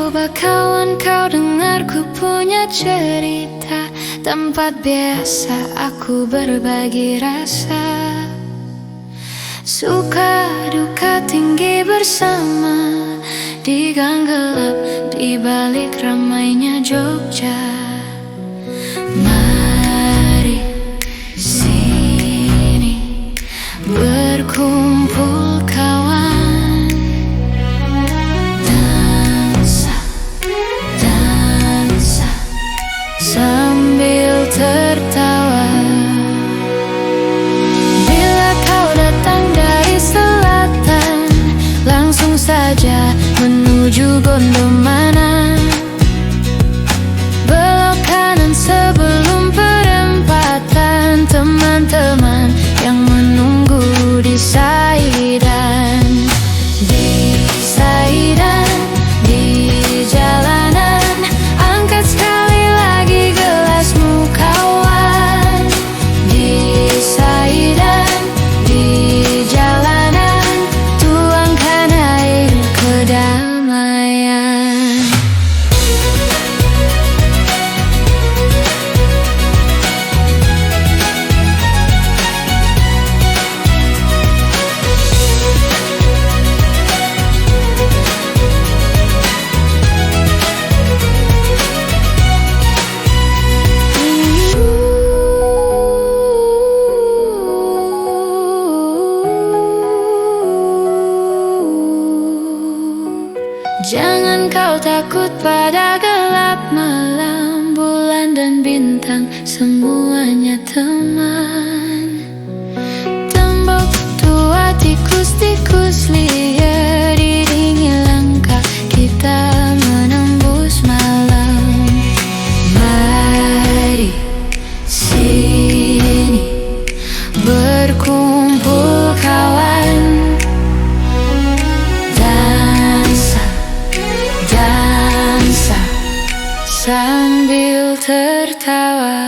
Coba kawan kau dengar ku punya cerita, tempat biasa aku berbagi rasa. Suka duka tinggi bersama, di gang gelap, di balik ramainya Jogja. Mari sini berkumpul kawan, dansa, dansa sambil tertawa. Bila kau datang dari selatan, langsung saja menuju Gondomana. Belok kanan sebelum perempatan, teman-teman yang menunggu di Saidan. Di Saidan, di jalanan, angkat sekali lagi gelasmu kawan. Di Saidan, di jalanan, tuangkan air kedamaian. Jangan kau takut pada gelap malam, bulan dan bintang semuanya teman. Tembok tua, tikus-tikus liar, diiringi langkah kita menembus malam. Mari sini berkumpul kawan, dansa sambil tertawa.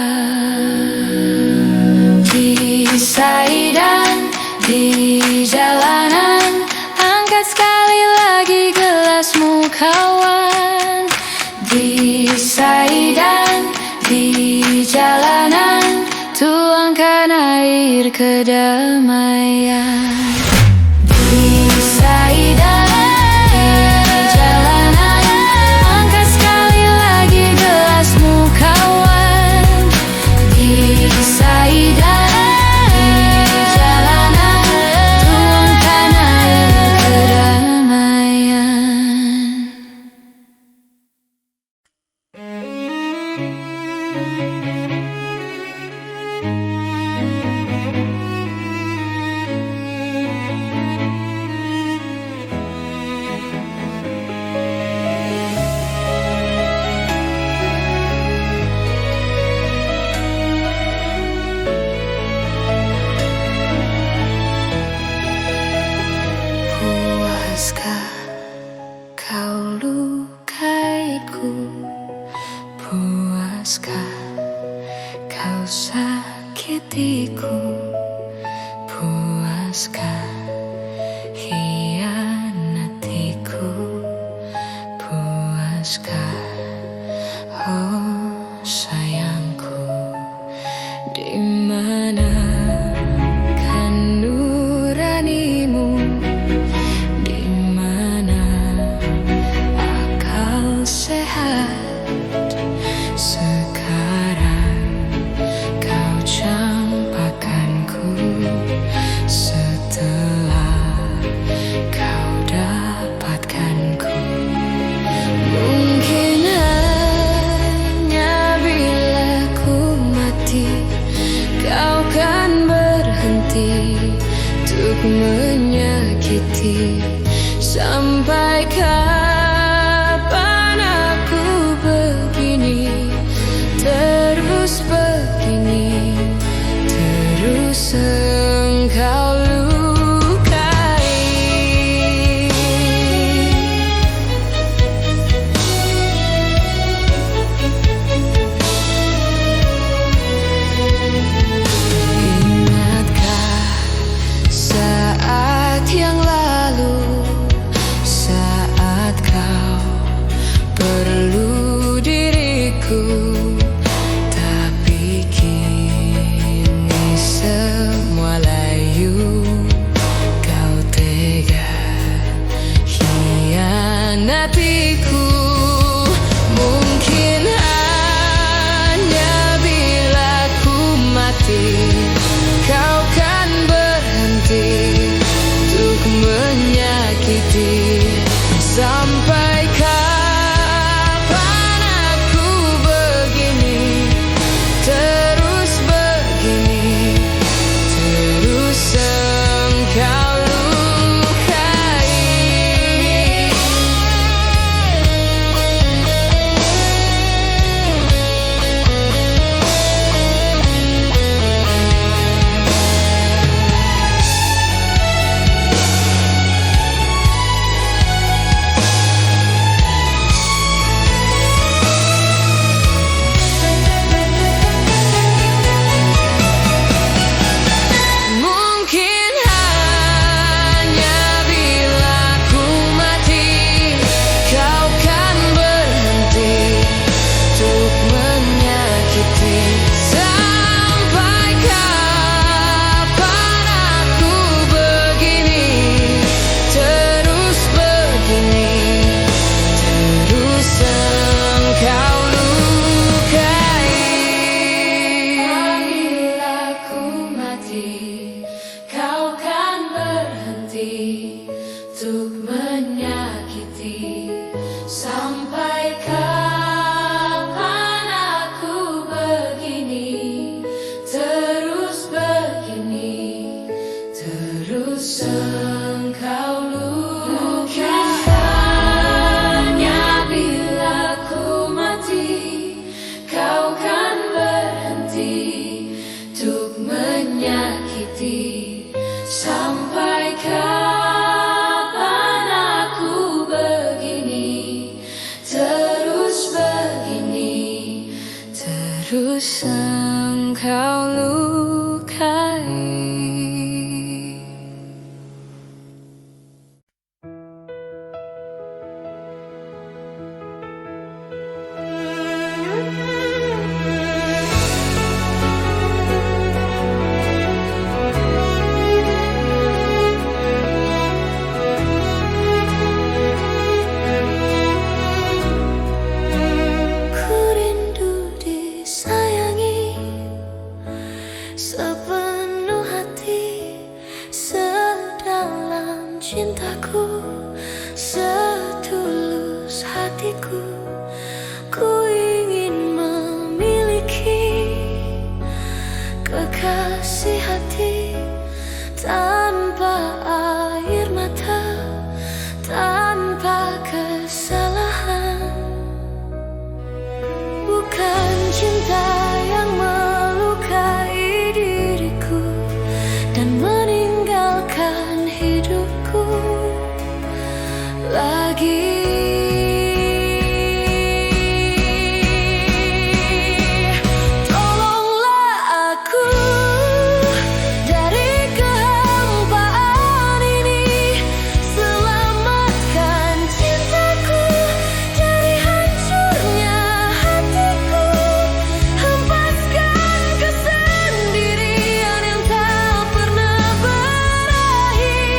Di Saidan, di jalanan, angkat sekali lagi gelasmu kawan. Di Saidan, di jalanan, tuangkan air kedamaian. Di Saidan, puaskah kau lukaiku? Puaskah kau sakitiku? Puaskah hianatiku? Puaskah, oh sayangku? Di mana kan nuranimu? Di mana akal sehat? Sekarang kau campakkanku, setelah kau dapatkanku. Mungkin hanya bila ku mati, kau kan berhenti untuk menyakiti. Sampai kapan aku begini, terus begini, terus engkau lukai. Ingatkah saat yang lalu, saat berhenti untuk menyakiti. Sampai kapan aku begini, terus begini, terus engkau lukai. Hanya bila ku mati, kau kan berhenti untuk menyakiti. Sampai kapan aku begini, terus begini, terus engkau lukai. Sepenuh hati, sedalam cintaku, setulus hatiku, ku ingin memiliki kekasih hati tanpa air mata, tanpa kesalahan. Bukan cinta yang melukai diriku dan meninggalkan hidupku lagi. Tolonglah aku dari kehampaan ini, selamatkan cintaku dari hancurnya hatiku, hempaskan kesendirian yang tak pernah berakhir.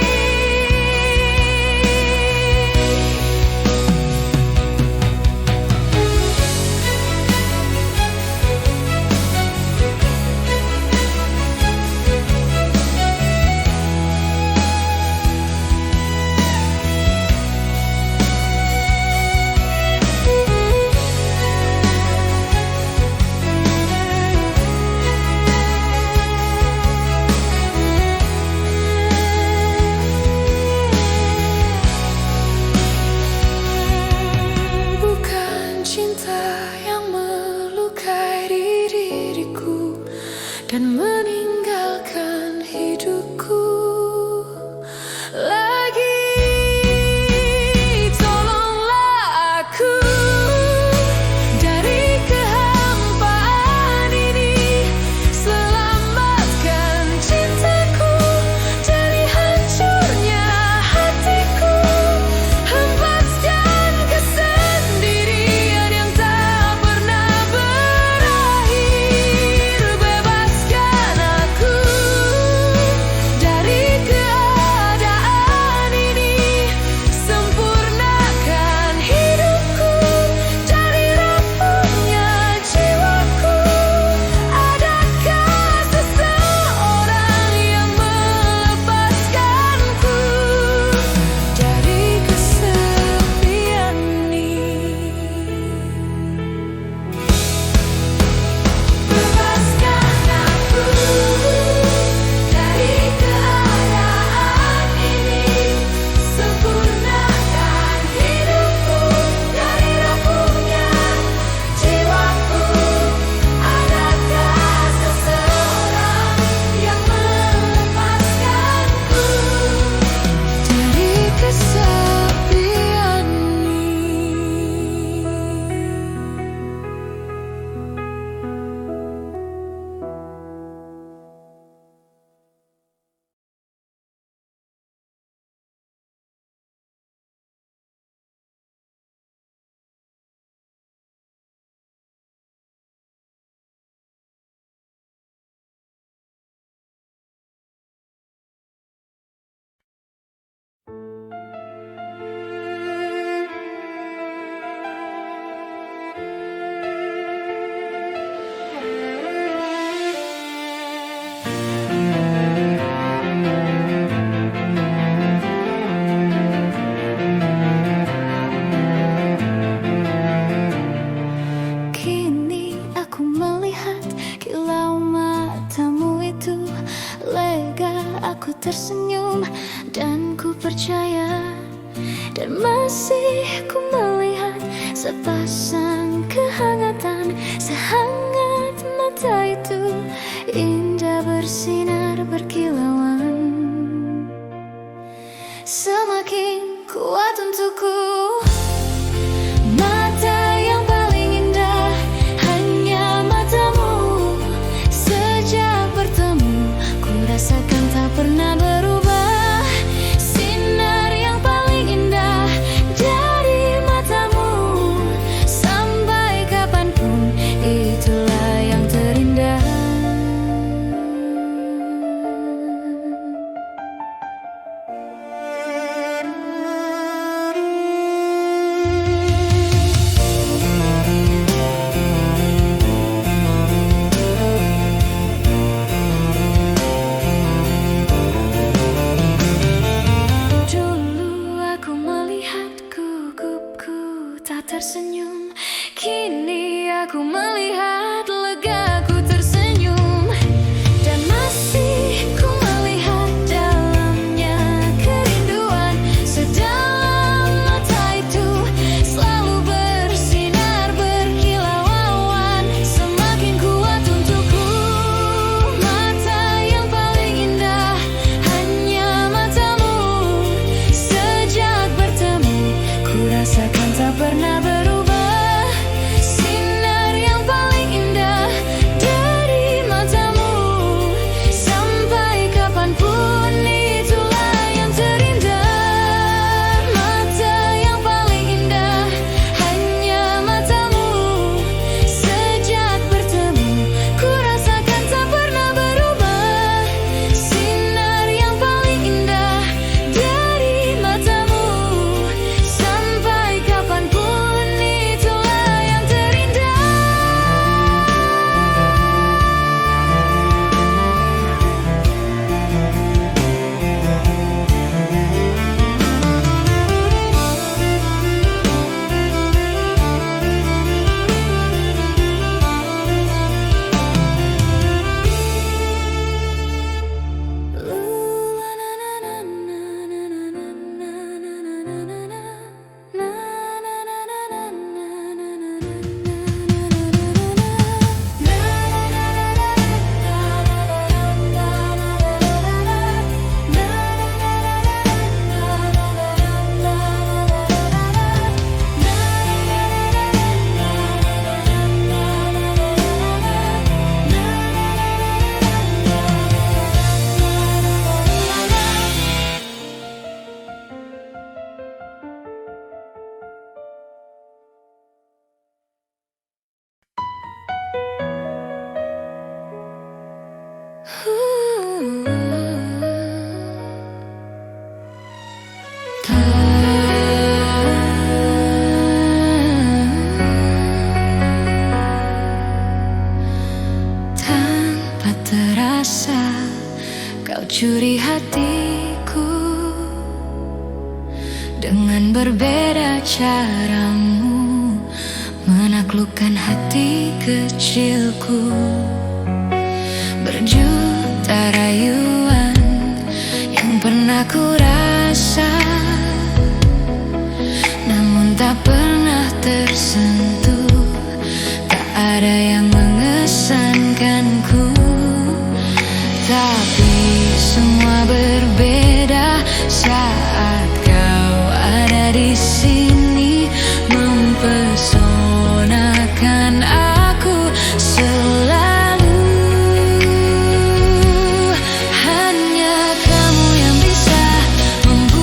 dan ku percaya, dan masih ku melihat sepasang kehangatan, sehangat mata itu indah bersinar berkilauan. Semakin kuat untukku, mata yang paling indah hanya matamu. Sejak bertemu ku rasakan tak pernah berubah. Sinar yang paling indah dari matamu, sampai kapanpun itulah yang terindah. Tersenyum, kini aku melihat legaku tersenyum, dan masih ku melihat dalamnya kerinduan. Sedalam mata itu selalu bersinar berkilauan. Semakin kuat untukku, mata yang paling indah hanya matamu. Sejak bertemu ku rasakan tak pernah berubah. Sinar yang paling indah dari matamu, sampai kapanpun itulah yang terindah. Mata yang paling indah hanya matamu. Sejak bertemu ku rasakan tak pernah berubah. Sinar yang paling indah dari matamu, sampai kapanpun itulah yang terindah. Tanpa terasa kau curi hatiku, dengan berbeda caramu menaklukkan hati kecilku. Berjuta rayuan yang pernah ku rasa, namun tak pernah tersentuh. Tak ada yang mengesankanku, tapi semua berbeda saat kau ada di sini, mempesonakan aku selalu. Hanya kamu yang bisa membuat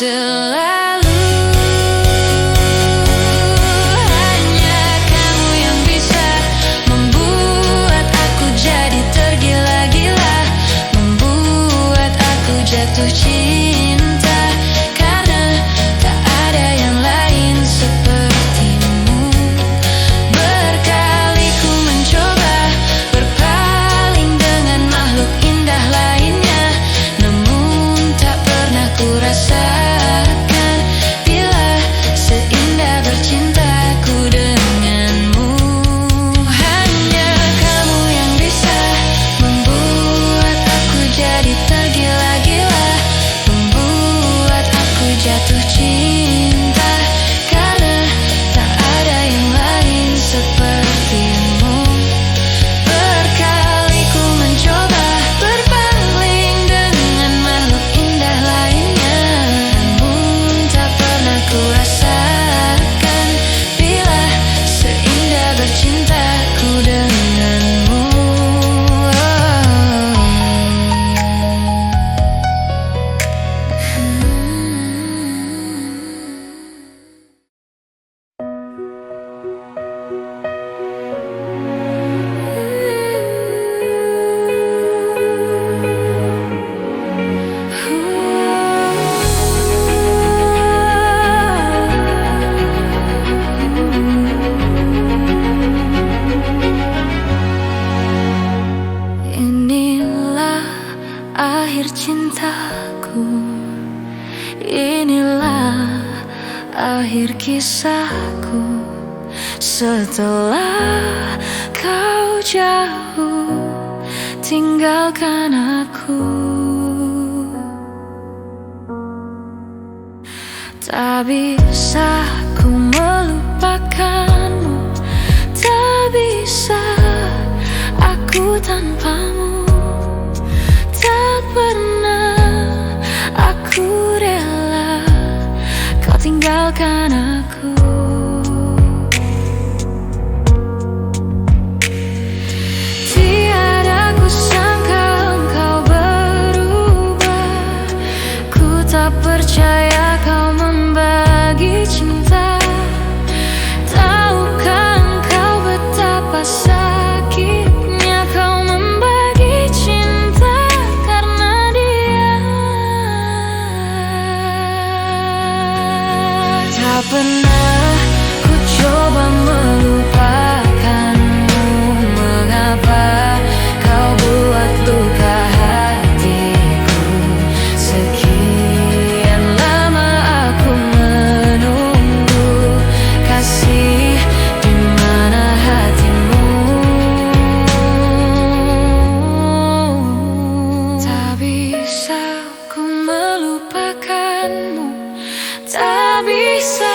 selalu. Hanya kamu yang bisa membuat aku jadi tergila-gila, membuat aku jatuh cinta, karena tak ada yang lain sepertimu. Berkali ku mencoba berpaling dengan makhluk indah lainnya, namun tak pernah ku rasakan bila seindah bercintaku denganmu. Hanya kamu yang bisa membuat aku jadi tergila-gila, membuat aku jatuh cinta, karena tak ada yang lain sepertimu. Berkali ku mencoba berpaling dengan makhluk indah lainnya, namun tak pernah ku rasakan bila seindah bercintaku denganmu. Inilah akhir cintaku, inilah akhir kisahku. Setelah kau jauh tinggalkan aku, tak bisa ku melupakanmu, tak bisa aku tanpamu. Tak pernah aku rela kau tinggalkan aku. Tiada ku sangka engkau berubah, ku tak percaya kau membagi cinta. Tahukah engkau betapa sakitnya kau membagi cinta karena dia? Tak pernah ku coba melupakanmu, mengapa kau buat luka hatiku? Sekian lama aku menunggu, kasih di mana hatimu? Tak bisa ku melupakanmu, tak bisa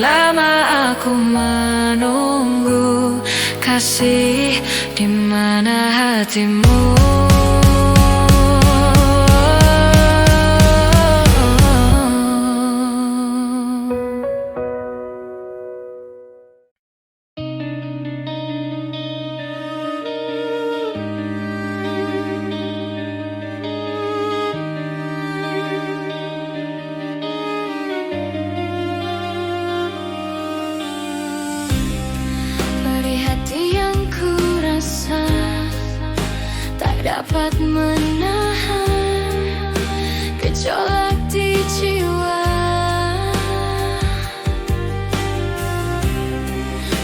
Lama aku menunggu kasih, di mana hatimu? Dapat menahan gejolak di jiwa.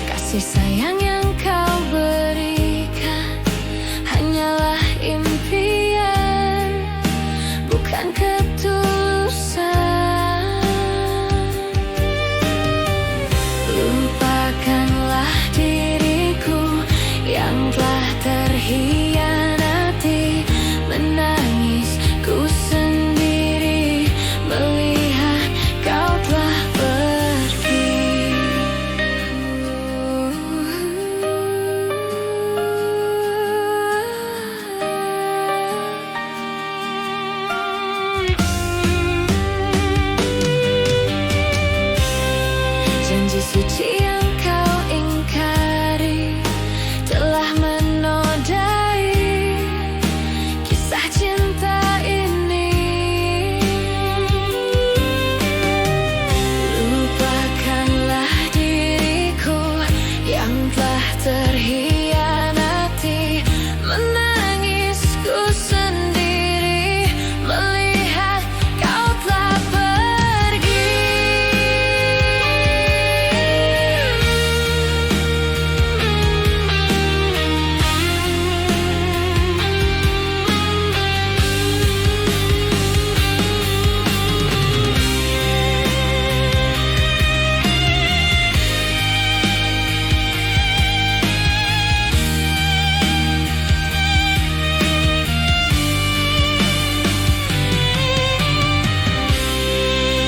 Kasih sayang yang kau berikan hanyalah impian, bukan ketulusan. Lupakanlah diriku yang telah terhianati, menangis ku sendiri melihat kau telah pergi. Janji suci yang kau ingkari telah menodai kisah cinta ini. Lupakanlah diriku yang telah terhianati, menangis ku sendiri melihat kau telah pergi.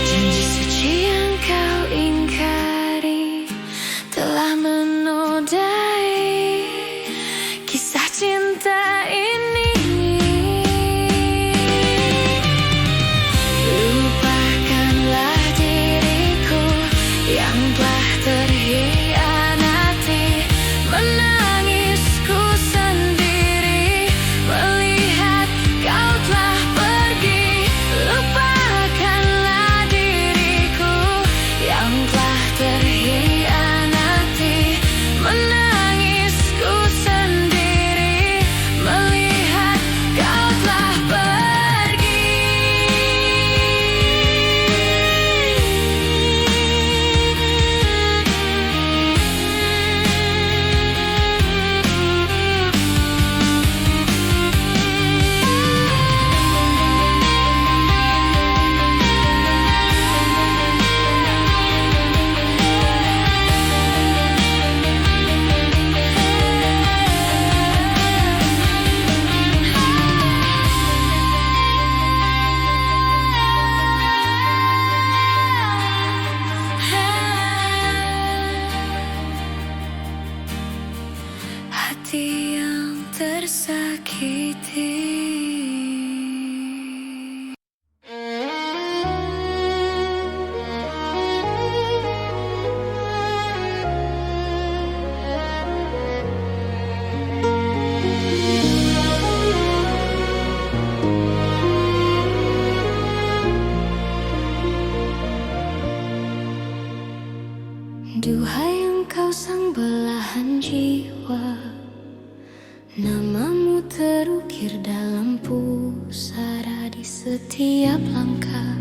Janji suci yang kau ingkari telah menodai kisah cinta ini. Lupakanlah diriku yang telah terhianati, menangis ku sendiri melihat kau telah pergi. Lupakanlah diriku yang telah terhianati, menangis ku sendiri melihat kau telah pergi. Hati yang tersakiti. Duhai engkau sang belahan jiwa, namamu terukir dalam pusara. Di setiap langkah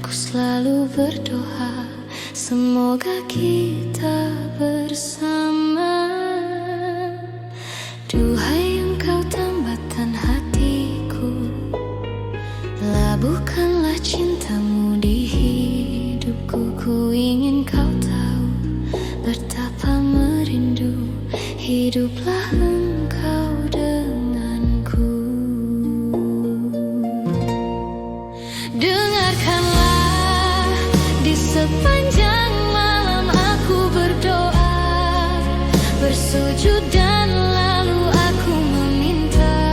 ku selalu berdoa, semoga kita bersama. Duhai engkau tambatan hatiku, labuhkanlah cintamu di hidupku. Ku ingin kau tahu betapa merindu hiduplah engkau denganku. Dengarkanlah di sepanjang malam bersujud dan lalu aku meminta,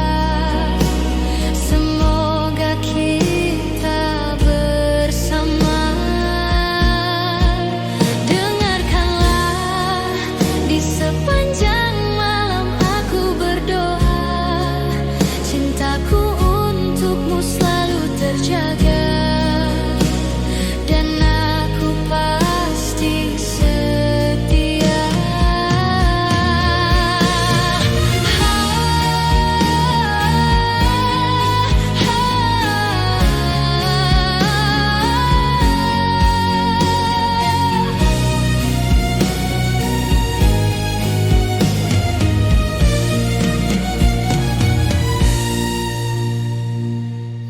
semoga kita bersama. Dengarkanlah, di sepanjang malam aku berdoa, cintaku untukmu selalu terjaga, dan aku pasti setia.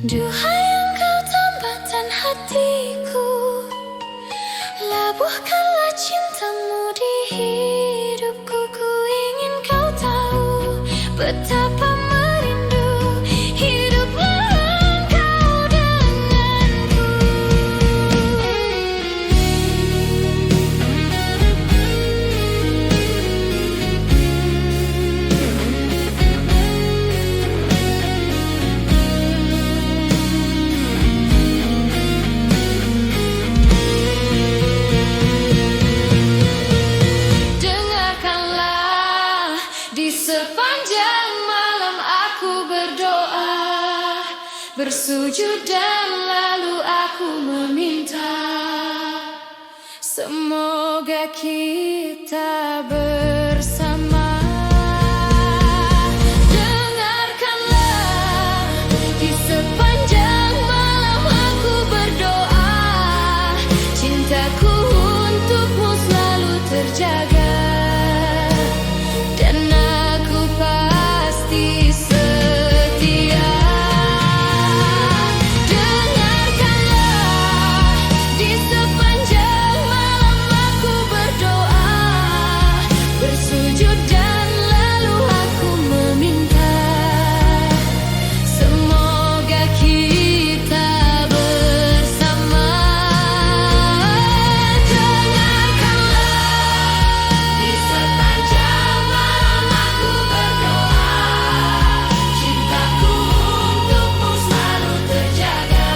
Duhai engkau tambatan hatiku, labuhkanlah cintamu di hidupku. Ku ingin kau tahu betapa merindu hiduplah engkau denganku. Dengarkanlah, di sepanjang malam aku berdoa, bersujud dan lalu aku meminta, semoga kita bersama. Dengarkanlah, di sepanjang malam aku berdoa, cintaku untukmu selalu terjaga, dan aku pasti setia. Dengarkanlah, di sepanjang malam aku berdoa, bersujud dan lalu aku meminta, semoga kita bersama. Dengarkanlah, di sepanjang malam aku berdoa, cintaku untukmu selalu terjaga,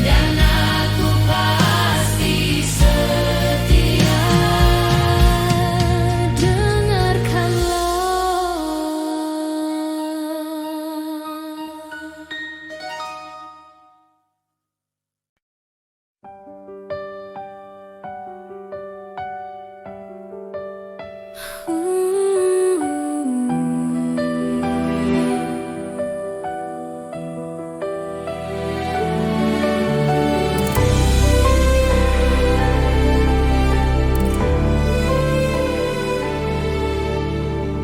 dan aku pasti setia.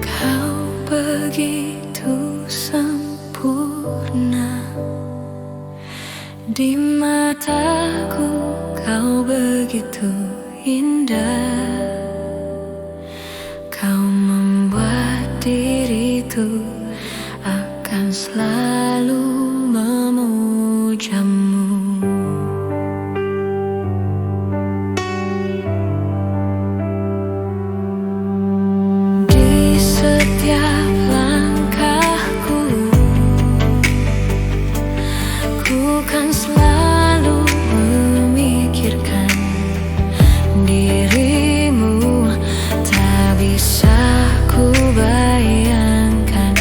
Kau begitu sempurna, di mataku kau begitu indah. Kau membuat diriku akan selalu memujamu. Di setiap langkahku, ku kan selalu memikirkan dirimu. Tak bisa ku bayangkan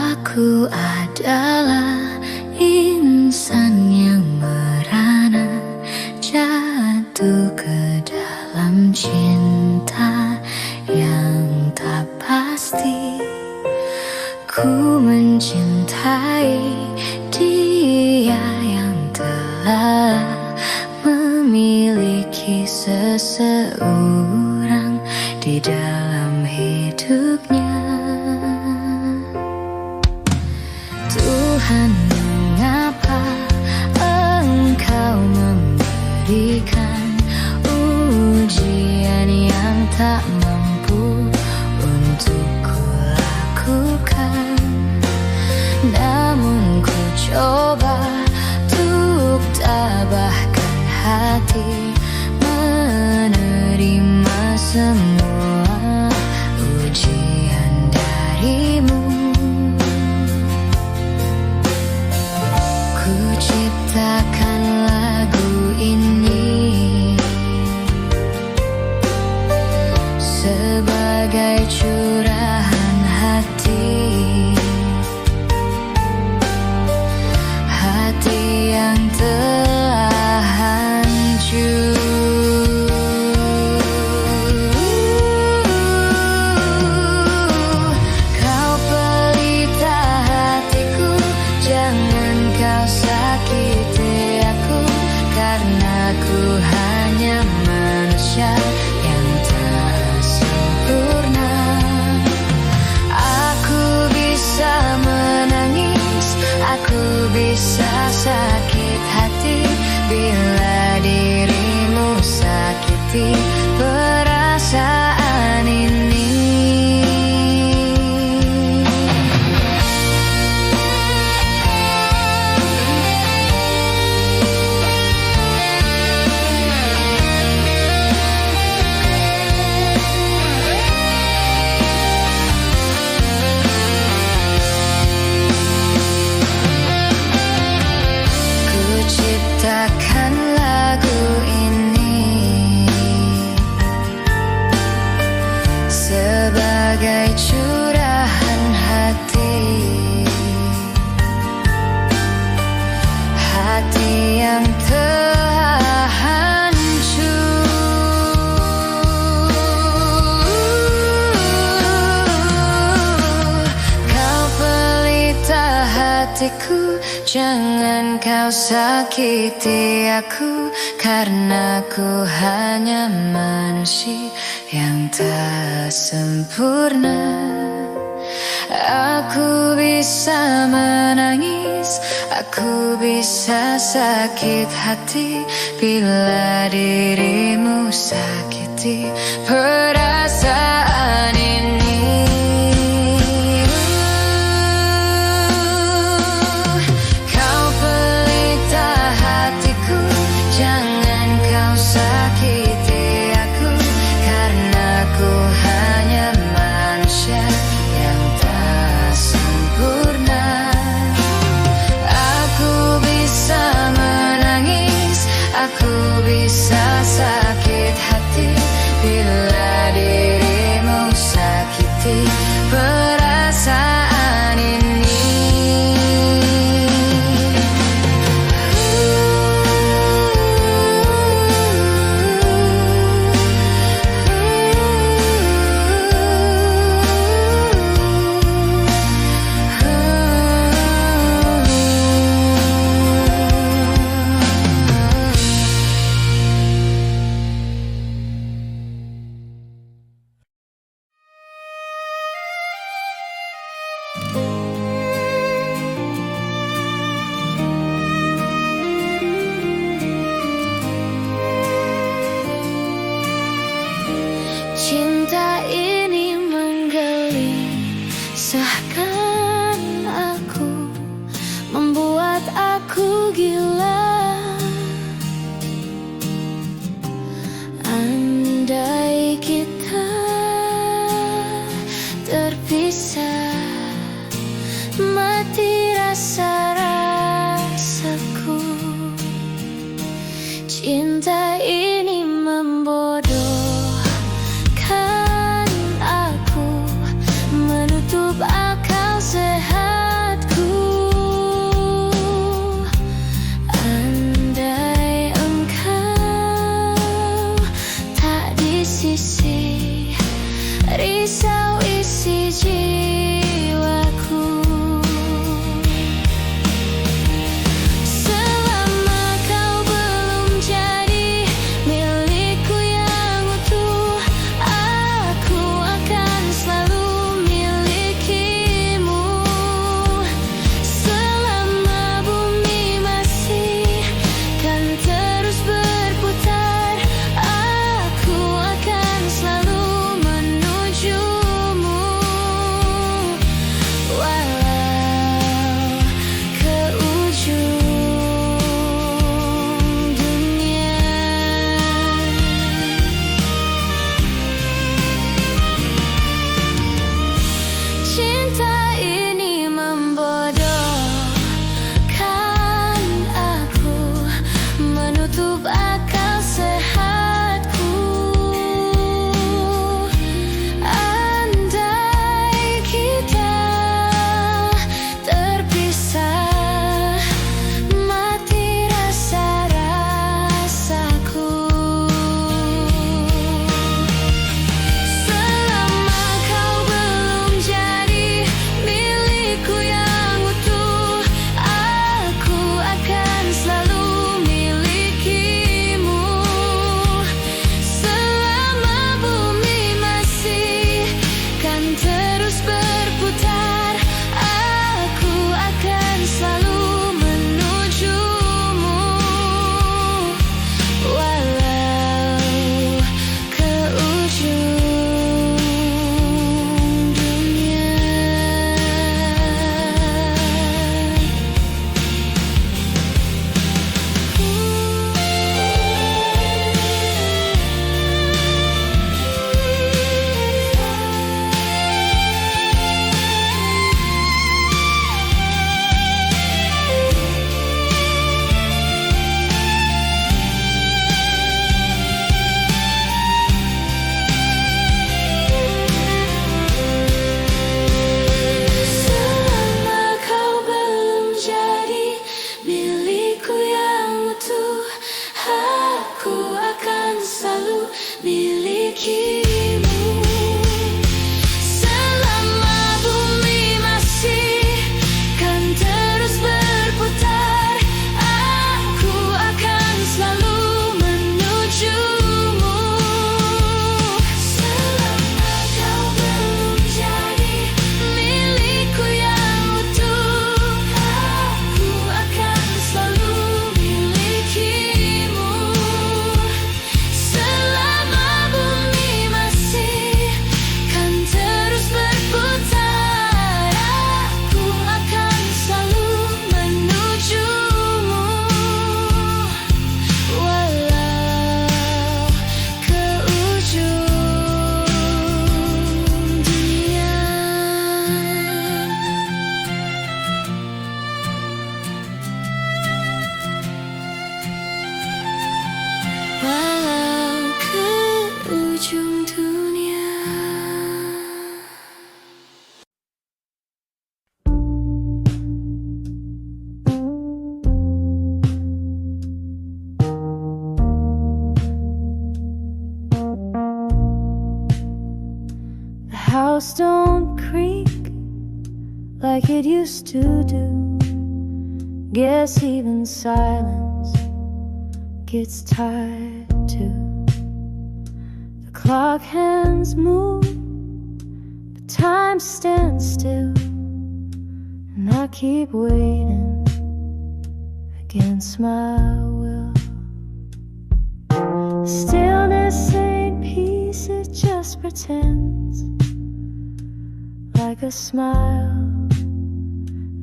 Aku adalah insan yang merana, jatuh ke dalam cinta yang tak pasti. Ku mencintai dia yang telah memiliki seseorang di dalam hidupnya. Tuhan, mengapa Engkau memberikan ujian yang tak mampu untuk kulakukan? Namun ku coba untuk tabahkan hati, menerima semua ujian darimu. Ku ciptakan lagu ini sebagai curahan hati, hati yang telah hancur. Kau pelita hatiku, jangan kau sakiti aku, karena ku hanya manusia yang tak sempurna. Aku bisa menangis, aku bisa sakit hati bila dirimu sakiti perasaan ini. Ciptakan lagu ini sebagai curahan hati, hati yang telah hancur. Kau pelita hatiku, jangan kau sakiti aku, karena ku hanya manusia yang tak sempurna. Aku bisa menangis, aku bisa sakit hati bila dirimu sakiti perasaan ini. Jangan kau sakiti aku, karena ku hanya manusia yang tak sempurna. Aku bisa menangis, aku bisa sakit hati bila dirimu sakiti perasaan ini. Cinta ini menggelisahkan aku, membuat aku gila. Andai kita terpisah, mati rasa-rasaku. Cinta ini membodohkan aku, menutup akal sehat. house don't creak like it used to do. Guess even silence gets tired too. The clock hands move, but time stands still, and I keep waiting against my will. Stillness ain't peace, it just pretends, like a smile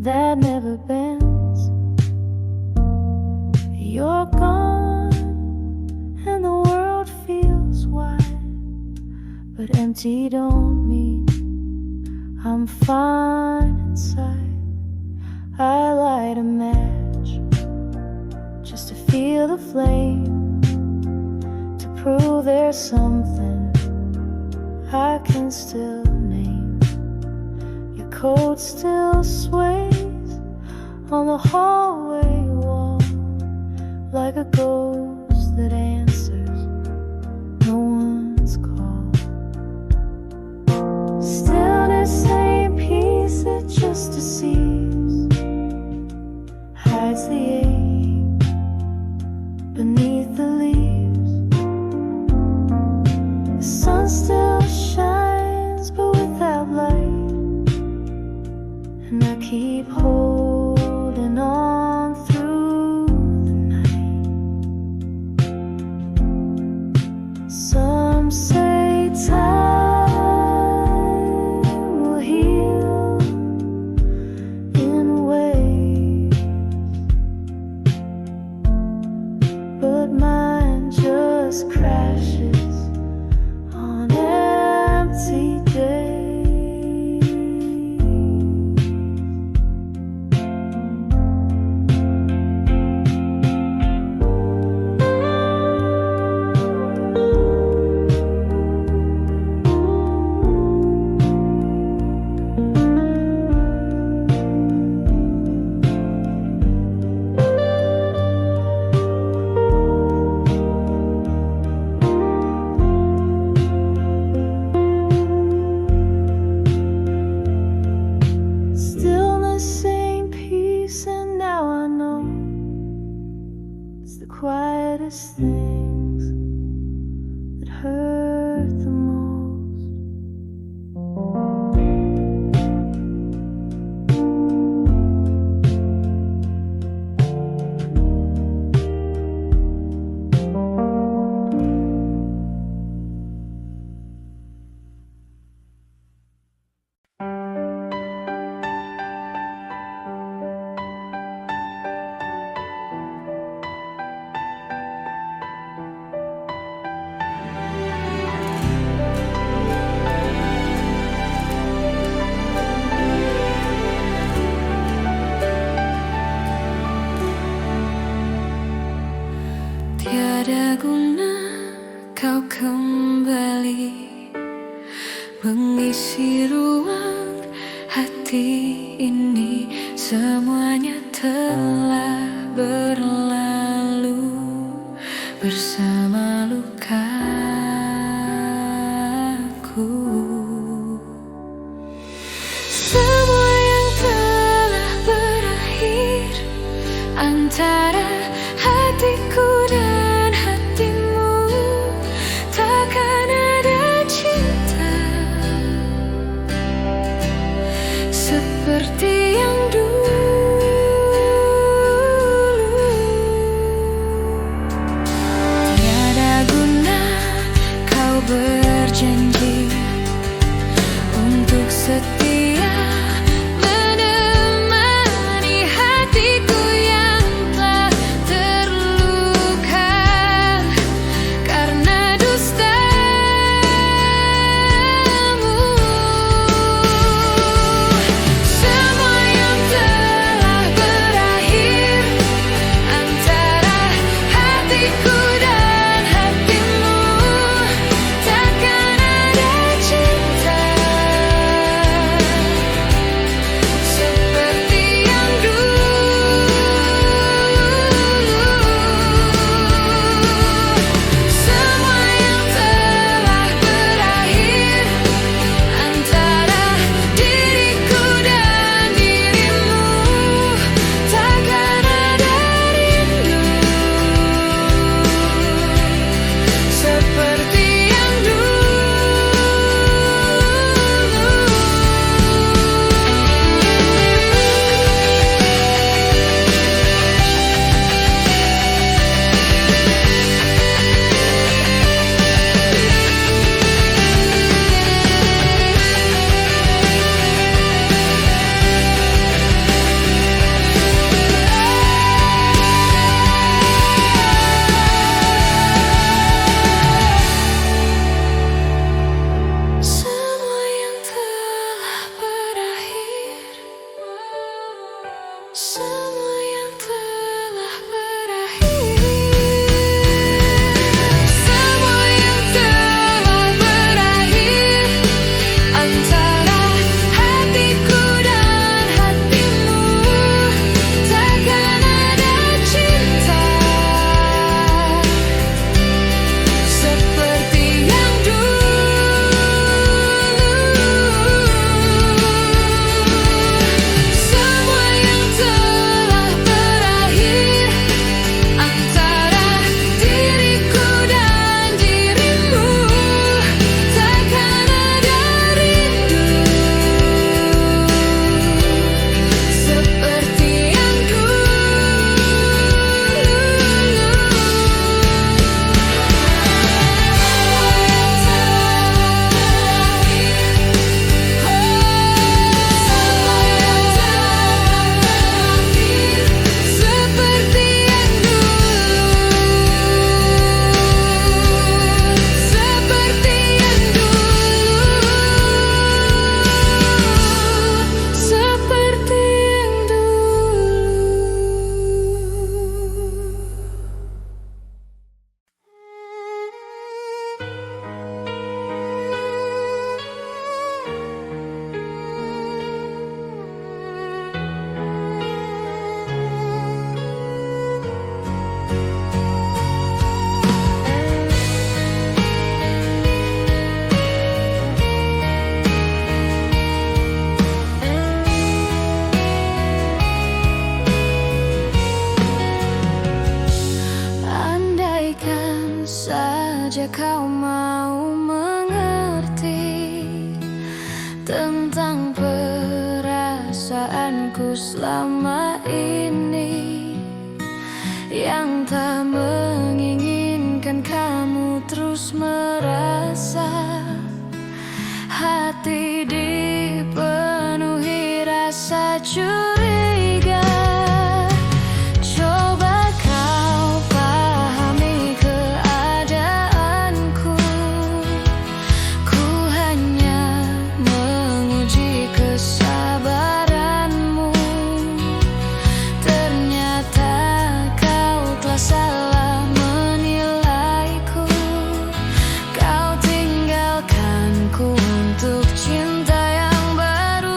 that never bends. You're gone and the world feels wide, but empty don't mean I'm fine inside. I light a match just to feel the flame, to prove there's something I can still name. Your coat still sways on the hallway wall, like a ghost that answers no one's call. Stillness ain't peace, it just deceives, hides the ache beneath the leaves. The sun still shines, but without light, and I keep holding on through the night. Some say time will heal in waves, but mine just crashes on empty days. Stillness ain't peace, and now I know it's the quietest things that hurt the most. Tiada guna kau kembali mengisi ruang hati ini. Semuanya telah berlalu bersama lukaku. Semua yang telah berakhir antara hatiku dan hatimu. Takkan ada cinta seperti yang dulu. Tiada guna kau berjanji untuk setia menemani hatiku yang telah terluka karena dustamu. Semua semua yang telah berakhir, semua yang telah berakhir antara hatiku dan hatimu. Takkan ada cinta seperti yang dulu. Semua yang telah berakhir antara diriku dan dirimu. Takkan ada rindu seperti yang andaikan saja kau mau mengerti tentang perasaanku selama ini, yang tak menginginkan kamu terus merasa hati dipenuhi rasa curiga. Coba kau pahami keadaanku, ku hanya menguji kesabaranmu. Ternyata kau telah salah menilaiku, kau tinggalkanku untuk cinta yang baru.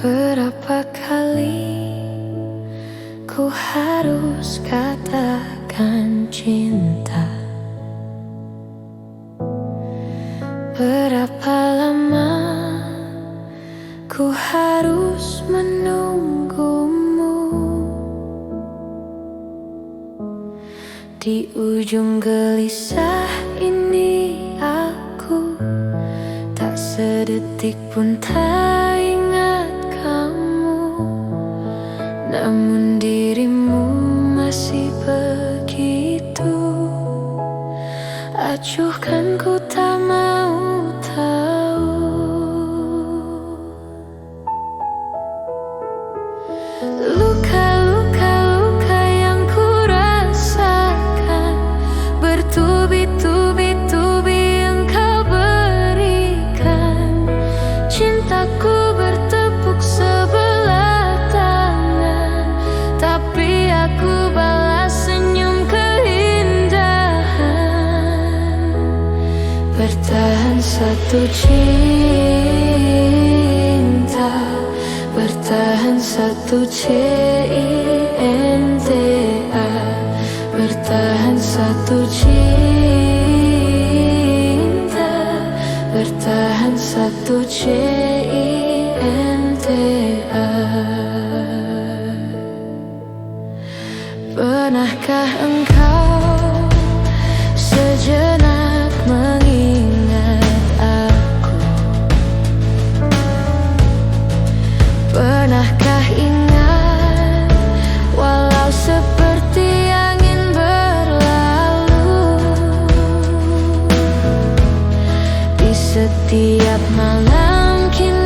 Berapa kali ku harus katakan cinta? Berapa lama ku harus menunggumu? Di ujung gelisah ini aku tak sedetik pun tak ingat kamu. Namun dirimu masih begitu acuhkan, ku tak mau tahu. Luka-luka yang ku rasakan, bertubi-tubi engkau berikan. Cintaku bertepuk sebelah tangan, tapi aku balas senyum keindahan. Bertahan satu cinta, bertahan satu cinta, bertahan satu cinta, bertahan satu cinta. Pernahkah engkau sejenak mengingat aku? Pernahkah ingat walau seperti angin berlalu? Di setiap malam kini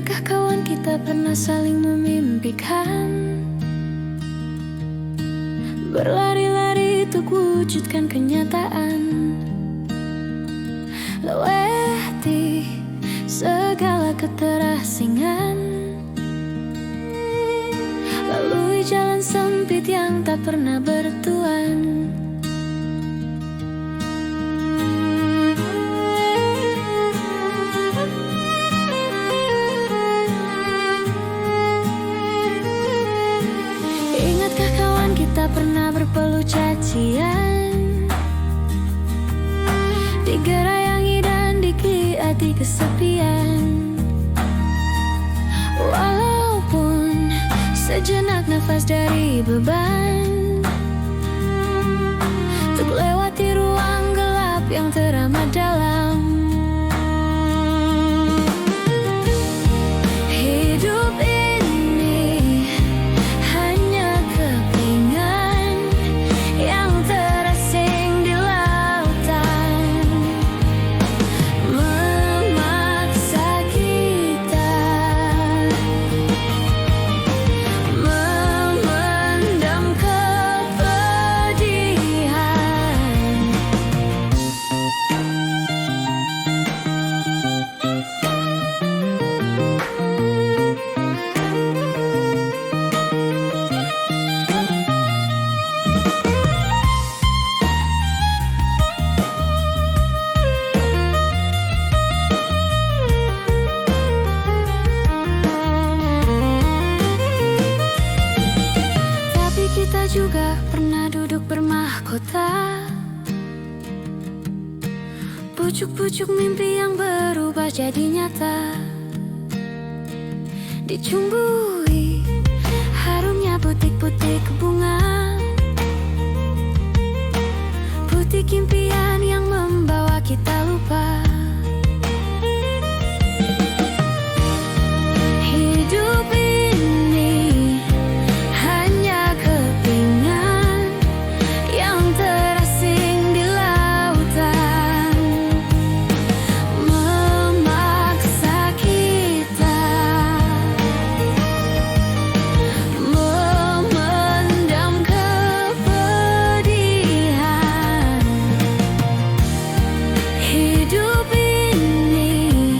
Ingatkah kawan kita pernah saling memimpikan, berlari-lari untuk wujudkan kenyataan, lewati segala keterasingan, lalui jalan sempit yang tak pernah bertuan. Ingatkah kawan kita pernah berpeluh cacian, digerayangi dan dikiati kesepian, walaupun sejenak nafas dari beban, untuk lewati ruang gelap yang teramat dalam. Hidup ini hanya kepingan yang terasing di lautan, memaksa kita memendam kepedihan. Tapi kita juga pernah duduk bermahkota, pucuk-pucuk mimpi yang berubah jadi nyata, dicumbui harumnya butik-butik bunga, butik impian yang membawa kita lupa. Hidup ini hanya kepingan yang terasing di lautan, memaksa kita memendam kepedihan. Hidup ini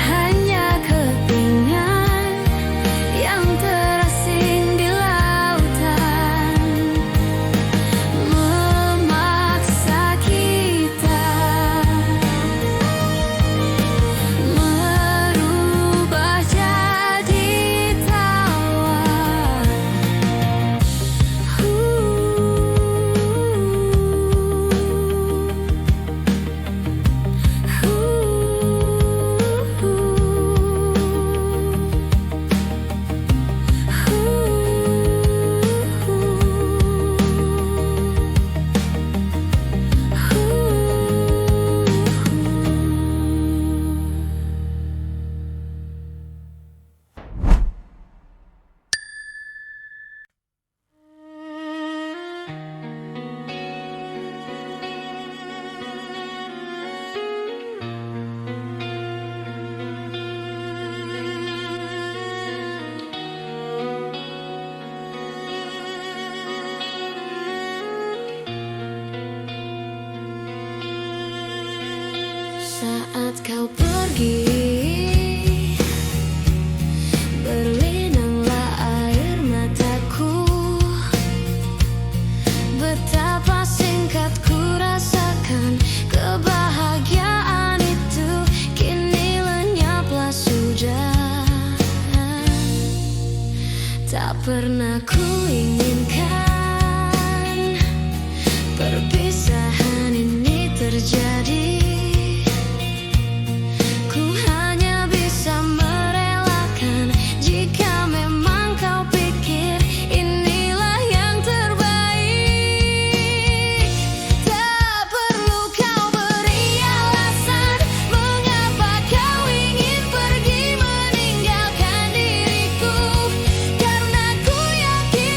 hanya kepingan yang terasing di lautan, memaksa kita merubah jadi tawa. Saat kau pergi, berlinanglah air mataku. Betapa singkat ku rasakan kebahagiaan itu, kini lenyaplah sudah. Tak pernah ku inginkan perpisahan ini terjadi. Ku hanya bisa merelakan jika memang kau pikir inilah yang terbaik. Tak perlu kau beri alasan mengapa kau ingin pergi meninggalkan diriku, karena ku yakin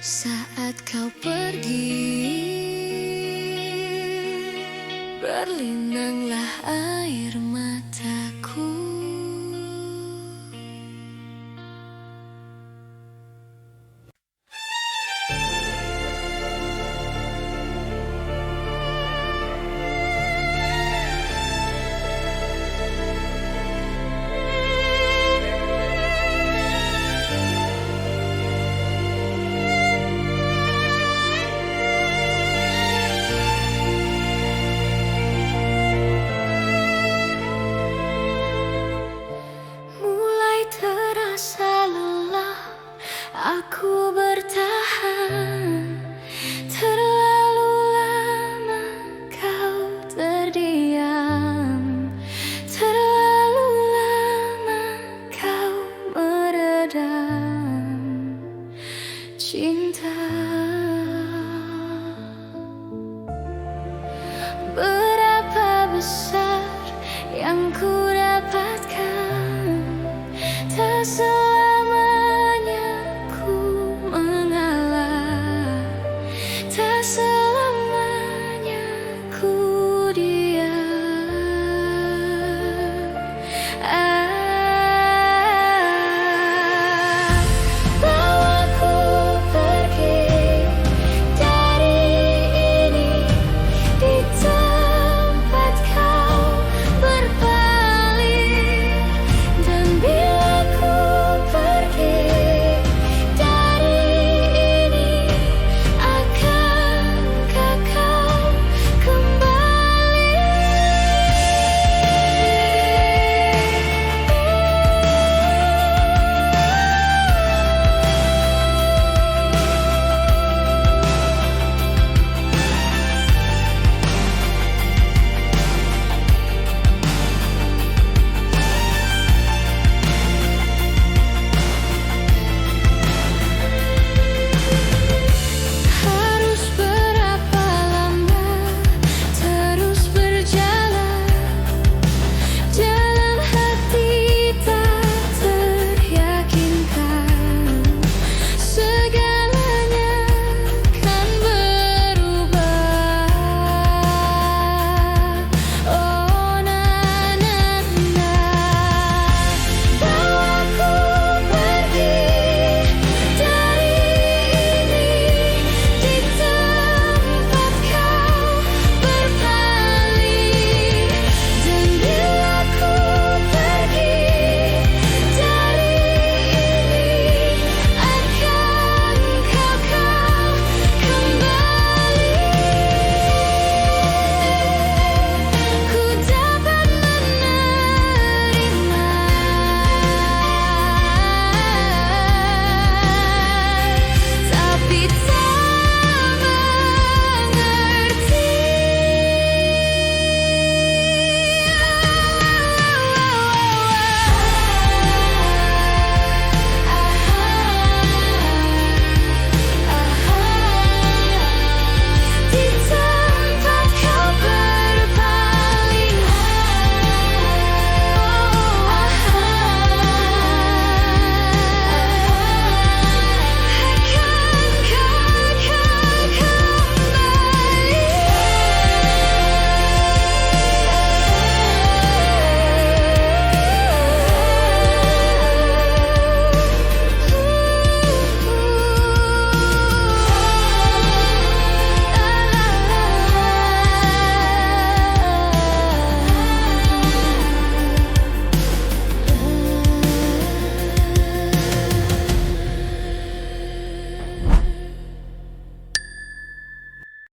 Saat kau pergi, berlinanglah air mataku. Mulai terasa lelah, aku bertahan. Terlalu lama kau terdiam, terlalu lama kau meredam cinta. Berapa besar yang ku